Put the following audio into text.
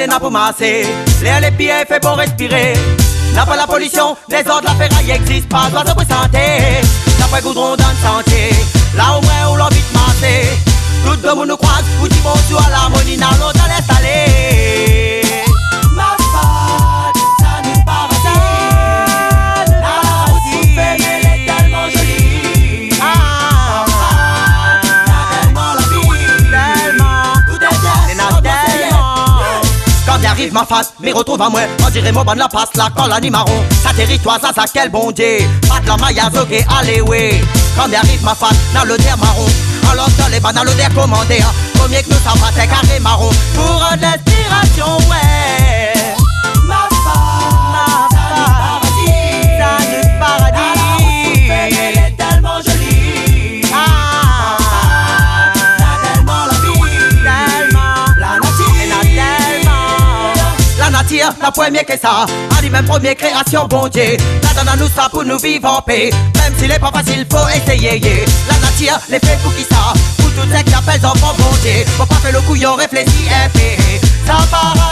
contaminé n'a pour masser. L'air les pieds fait pour respirer. N'a pas la pollution, les ordres, la ferraille existe pas, doit se présenter. D'après goudron dans le sentier, là au moins on l'envie de masser. Tout le monde nous croise, ou dit bonjour à l'harmonie, n'a l'autre à l'installer. Ma femme, ça nous paradis. La route elle est tellement jolie. Ma femme, t'as tellement la vie. Tellement, tout est tellement. Quand j'arrive ma face, me retrouve à moi. On dirait mon ban la passe là quand l'animaron. Ça territoire, ça quel bon Dieu. Pas de la maille à zoguer, allez ouais. Quand j'arrive ma face, dans le terre marron. Alors dans les banales le terre commandé. Premier que nous ça va carré marron. Pour l'inspiration, ouais. Ma femme, ça nous paradis. La elle est tellement jolie. Ma femme, t'as tellement la vie. Tellement, la nature, la nature, la première que ça. A dit même première création, bon Dieu. La donne à nous ça pour nous vivre en paix. Même s'il est pas facile, faut essayer. La nature, les faits pour qui ça. Pour tout ce qui appelle enfants, bon Dieu. Faut pas faire le couillon, réfléchis et fait. Ça part.